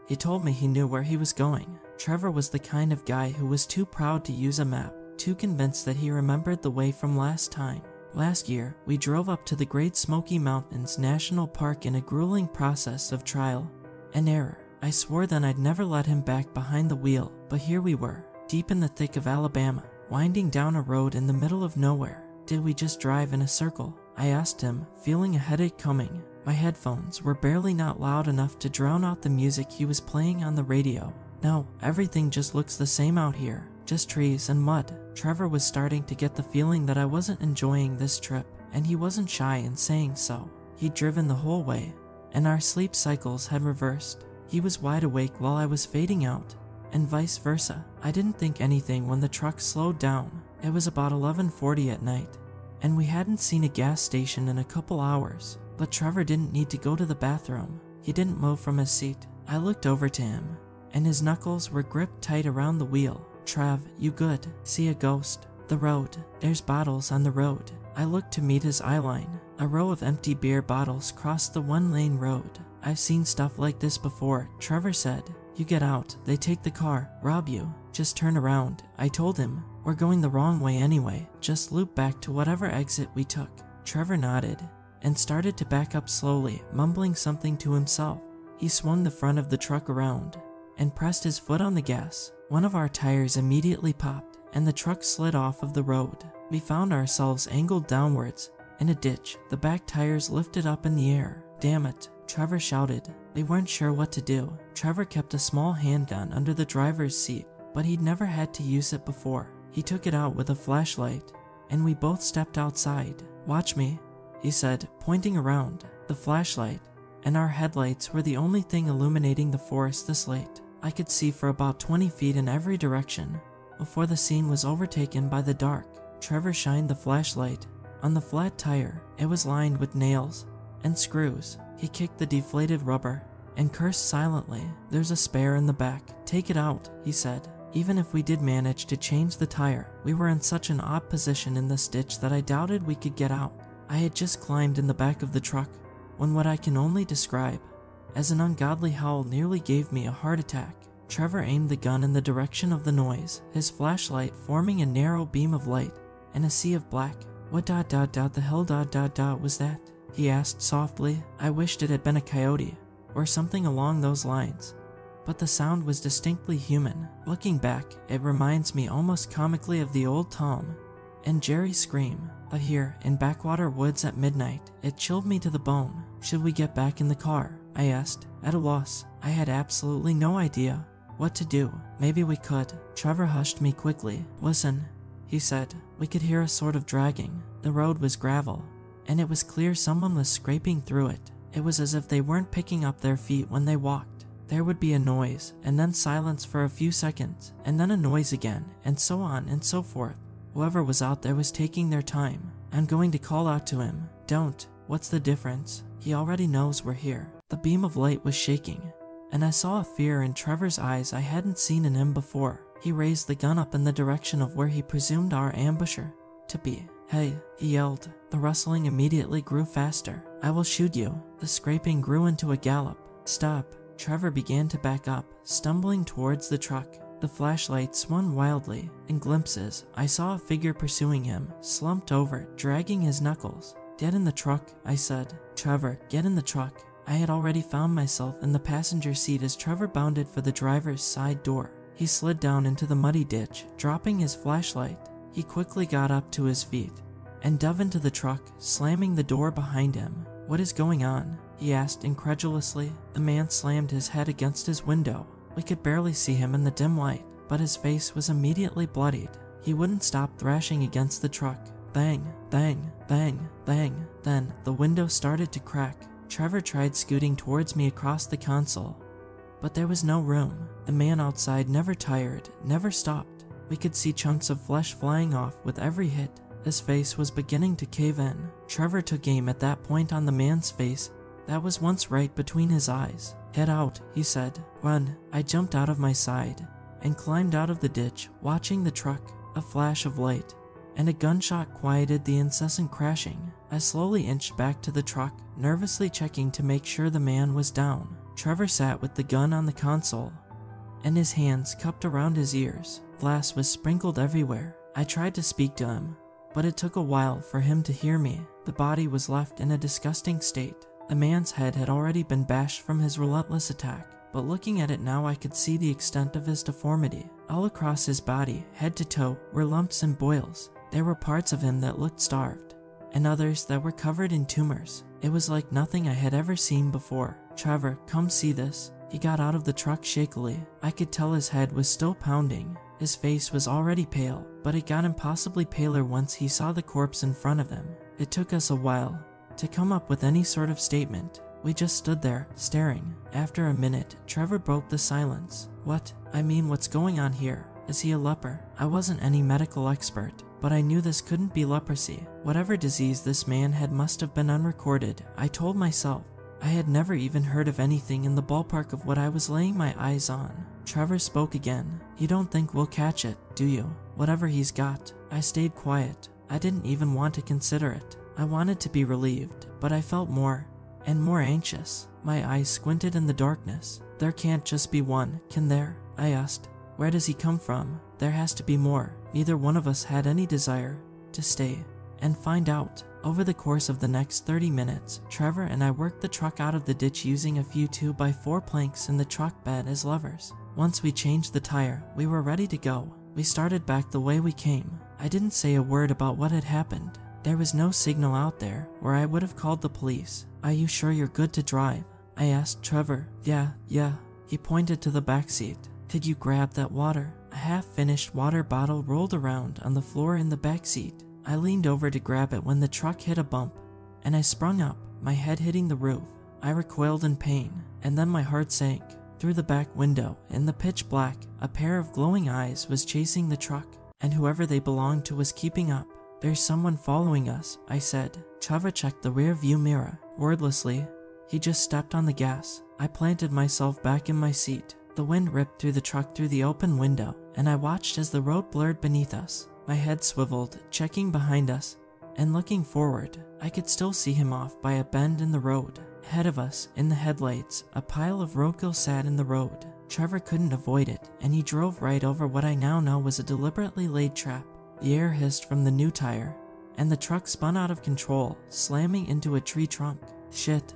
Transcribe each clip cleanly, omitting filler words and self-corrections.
He told me he knew where he was going. Trevor was the kind of guy who was too proud to use a map, too convinced that he remembered the way from last time. Last year, we drove up to the Great Smoky Mountains National Park in a grueling process of trial and error. I swore then I'd never let him back behind the wheel, but here we were, deep in the thick of Alabama, winding down a road in the middle of nowhere. Did we just drive in a circle? I asked him, feeling a headache coming. My headphones were barely not loud enough to drown out the music he was playing on the radio. No, everything just looks the same out here, just trees and mud. Trevor was starting to get the feeling that I wasn't enjoying this trip, and he wasn't shy in saying so. He'd driven the whole way, and our sleep cycles had reversed. He was wide awake while I was fading out, and vice versa. I didn't think anything when the truck slowed down. It was about 11:40 at night, and we hadn't seen a gas station in a couple hours. But Trevor didn't need to go to the bathroom. He didn't move from his seat. I looked over to him, and his knuckles were gripped tight around the wheel. Trev, you good? See a ghost? The road. There's bottles on the road. I looked to meet his eyeline. A row of empty beer bottles crossed the one-lane road. I've seen stuff like this before, Trevor said. You get out, they take the car, rob you. Just turn around, I told him. We're going the wrong way anyway. Just loop back to whatever exit we took. Trevor nodded and started to back up slowly, mumbling something to himself. He swung the front of the truck around and pressed his foot on the gas. One of our tires immediately popped, and the truck slid off of the road. We found ourselves angled downwards in a ditch. The back tires lifted up in the air. Damn it, Trevor shouted. They weren't sure what to do. Trevor kept a small handgun under the driver's seat, but he'd never had to use it before. He took it out with a flashlight, and we both stepped outside. Watch me, he said, pointing around. The flashlight and our headlights were the only thing illuminating the forest this late. I could see for about 20 feet in every direction before the scene was overtaken by the dark. Trevor shined the flashlight on the flat tire. It was lined with nails and screws. He kicked the deflated rubber and cursed silently. There's a spare in the back. Take it out, he said. Even if we did manage to change the tire, we were in such an odd position in this ditch that I doubted we could get out. I had just climbed in the back of the truck when what I can only describe as an ungodly howl nearly gave me a heart attack. Trevor aimed the gun in the direction of the noise, his flashlight forming a narrow beam of light in a sea of black. What the hell was that? He asked softly. I wished it had been a coyote or something along those lines, but the sound was distinctly human. Looking back, it reminds me almost comically of the old Tom and Jerry scream. But here, in backwater woods at midnight, it chilled me to the bone. Should we get back in the car? I asked, at a loss. I had absolutely no idea what to do. Maybe we could. Trevor hushed me quickly. Listen, he said. We could hear a sort of dragging. The road was gravel, and it was clear someone was scraping through it. It was as if they weren't picking up their feet when they walked. There would be a noise, and then silence for a few seconds, and then a noise again, and so on and so forth. Whoever was out there was taking their time. I'm going to call out to him. Don't. What's the difference? He already knows we're here. The beam of light was shaking, and I saw a fear in Trevor's eyes I hadn't seen in him before. He raised the gun up in the direction of where he presumed our ambusher to be. Hey, he yelled. The rustling immediately grew faster. I will shoot you. The scraping grew into a gallop. Stop. Trevor began to back up, stumbling towards the truck. The flashlight swung wildly. In glimpses, I saw a figure pursuing him, slumped over, dragging his knuckles. Get in the truck, I said. Trevor, get in the truck. I had already found myself in the passenger seat as Trevor bounded for the driver's side door. He slid down into the muddy ditch, dropping his flashlight. He quickly got up to his feet and dove into the truck, slamming the door behind him. What is going on? He asked incredulously. The man slammed his head against his window. We could barely see him in the dim light, but his face was immediately bloodied. He wouldn't stop thrashing against the truck. Bang, bang, bang, bang. Then, the window started to crack. Trevor tried scooting towards me across the console, but there was no room. The man outside never tired, never stopped. We could see chunks of flesh flying off with every hit. His face was beginning to cave in. Trevor took aim at that point on the man's face that was once right between his eyes. Head out, he said. Run. I jumped out of my side and climbed out of the ditch, watching the truck. A flash of light and a gunshot quieted the incessant crashing. I slowly inched back to the truck, nervously checking to make sure the man was down. Trevor sat with the gun on the console, and his hands cupped around his ears. Glass was sprinkled everywhere. I tried to speak to him, but it took a while for him to hear me. The body was left in a disgusting state. The man's head had already been bashed from his relentless attack, but looking at it now I could see the extent of his deformity. All across his body, head to toe, were lumps and boils. There were parts of him that looked starved, and others that were covered in tumors. It was like nothing I had ever seen before. "Trevor, come see this." He got out of the truck shakily. I could tell his head was still pounding. His face was already pale, but it got impossibly paler once he saw the corpse in front of him. It took us a while to come up with any sort of statement. We just stood there, staring. After a minute, Trevor broke the silence. What's going on here? Is he a leper? I wasn't any medical expert, but I knew this couldn't be leprosy. Whatever disease this man had must have been unrecorded, I told myself. I had never even heard of anything in the ballpark of what I was laying my eyes on. Trevor spoke again. "You don't think we'll catch it, do you? Whatever he's got." I stayed quiet. I didn't even want to consider it. I wanted to be relieved, but I felt more and more anxious. My eyes squinted in the darkness. "There can't just be one, can there?" I asked. "Where does he come from? There has to be more." Neither one of us had any desire to stay and find out. Over the course of the next 30 minutes, Trevor and I worked the truck out of the ditch using a few 2x4 planks in the truck bed as levers. Once we changed the tire, we were ready to go. We started back the way we came. I didn't say a word about what had happened. There was no signal out there where I would have called the police. "Are you sure you're good to drive?" I asked Trevor. Yeah. He pointed to the back seat. "Could you grab that water?" A half-finished water bottle rolled around on the floor in the back seat. I leaned over to grab it when the truck hit a bump, and I sprung up, my head hitting the roof. I recoiled in pain, and then my heart sank. Through the back window, in the pitch black, a pair of glowing eyes was chasing the truck, and whoever they belonged to was keeping up. "There's someone following us," I said. Trevor checked the rear view mirror. Wordlessly, he just stepped on the gas. I planted myself back in my seat. The wind ripped through the truck through the open window, and I watched as the road blurred beneath us. My head swiveled, checking behind us, and looking forward. I could still see him off by a bend in the road. Ahead of us, in the headlights, a pile of roadkill sat in the road. Trevor couldn't avoid it, and he drove right over what I now know was a deliberately laid trap. The air hissed from the new tire, and the truck spun out of control, slamming into a tree trunk. Shit.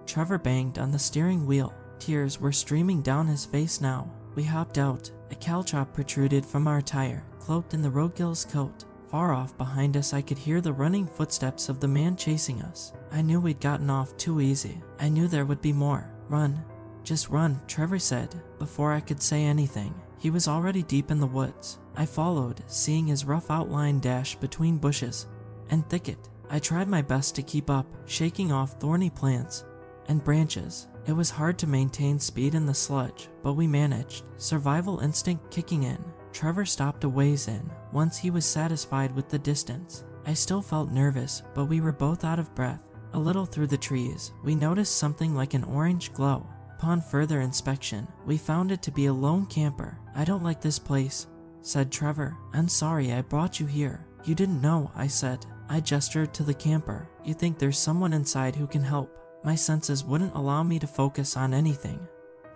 Trevor banged on the steering wheel. Tears were streaming down his face now. We hopped out. A caltrop protruded from our tire, cloaked in the roadkill's coat. Far off behind us I could hear the running footsteps of the man chasing us. I knew we'd gotten off too easy. I knew there would be more. "Run. Just run," Trevor said. Before I could say anything, he was already deep in the woods. I followed, seeing his rough outline dash between bushes and thicket. I tried my best to keep up, shaking off thorny plants and branches. It was hard to maintain speed in the sludge, but we managed, survival instinct kicking in. Trevor stopped a ways in, once he was satisfied with the distance. I still felt nervous, but we were both out of breath. A little through the trees, we noticed something like an orange glow. Upon further inspection, we found it to be a lone camper. "I don't like this place," said Trevor. "I'm sorry I brought you here." "You didn't know," I said. I gestured to the camper. "You think there's someone inside who can help?" My senses wouldn't allow me to focus on anything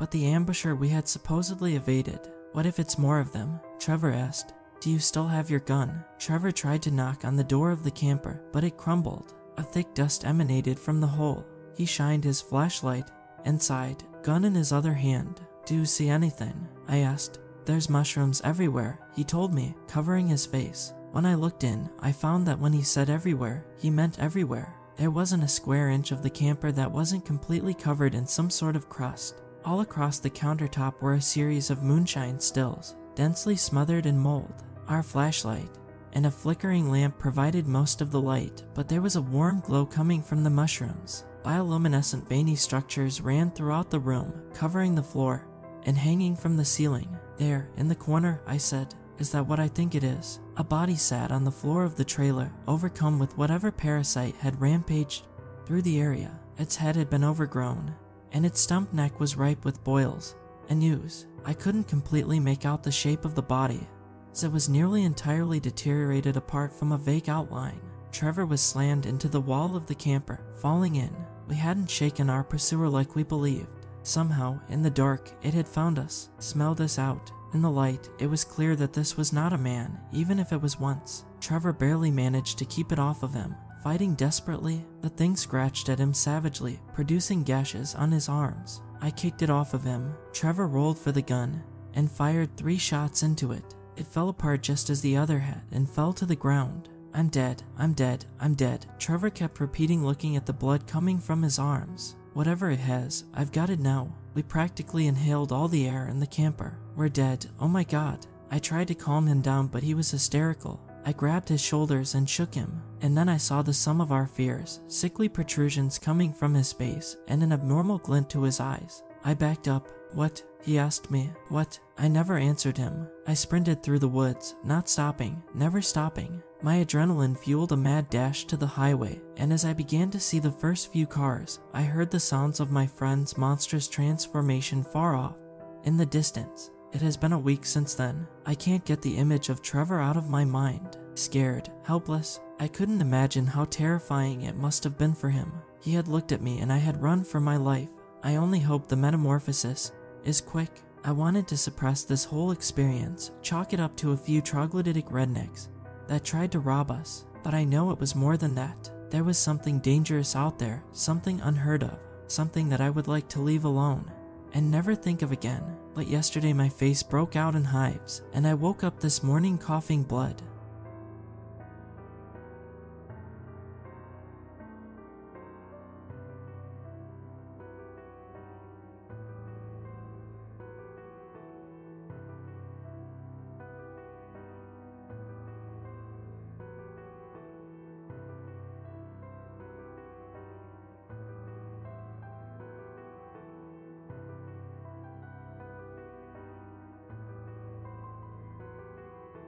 but the ambusher we had supposedly evaded. "What if it's more of them?" Trevor asked. "Do you still have your gun?" Trevor tried to knock on the door of the camper, but it crumbled. A thick dust emanated from the hole. He shined his flashlight inside, gun in his other hand. "Do you see anything?" I asked. "There's mushrooms everywhere," he told me, covering his face. When I looked in, I found that when he said everywhere, he meant everywhere. There wasn't a square inch of the camper that wasn't completely covered in some sort of crust. All across the countertop were a series of moonshine stills, densely smothered in mold. Our flashlight and a flickering lamp provided most of the light, but there was a warm glow coming from the mushrooms. Bioluminescent veiny structures ran throughout the room, covering the floor and hanging from the ceiling. "There, in the corner," I said. "Is that what I think it is?" A body sat on the floor of the trailer, overcome with whatever parasite had rampaged through the area. Its head had been overgrown, and its stump neck was ripe with boils and ooze. I couldn't completely make out the shape of the body, as it was nearly entirely deteriorated apart from a vague outline. Trevor was slammed into the wall of the camper, falling in. We hadn't shaken our pursuer like we believed. Somehow, in the dark, it had found us, smelled us out. In the light, it was clear that this was not a man, even if it was once. Trevor barely managed to keep it off of him. Fighting desperately, the thing scratched at him savagely, producing gashes on his arms. I kicked it off of him. Trevor rolled for the gun and fired 3 shots into it. It fell apart just as the other had and fell to the ground. I'm dead, I'm dead, I'm dead. Trevor kept repeating, looking at the blood coming from his arms. Whatever it has, I've got it now. We practically inhaled all the air in the camper. We're dead, oh my god. I tried to calm him down, but he was hysterical. I grabbed his shoulders and shook him, and then I saw the sum of our fears, sickly protrusions coming from his face, and an abnormal glint to his eyes. I backed up. What? He asked me. What? I never answered him. I sprinted through the woods, not stopping, never stopping. My adrenaline fueled a mad dash to the highway, and as I began to see the first few cars, I heard the sounds of my friend's monstrous transformation far off, in the distance. It has been a week since then. I can't get the image of Trevor out of my mind. Scared, helpless, I couldn't imagine how terrifying it must have been for him. He had looked at me and I had run for my life. I only hope the metamorphosis is quick. I wanted to suppress this whole experience, chalk it up to a few troglodytic rednecks that tried to rob us, but I know it was more than that. There was something dangerous out there, something unheard of, something that I would like to leave alone and never think of again. But yesterday my face broke out in hives, and I woke up this morning coughing blood.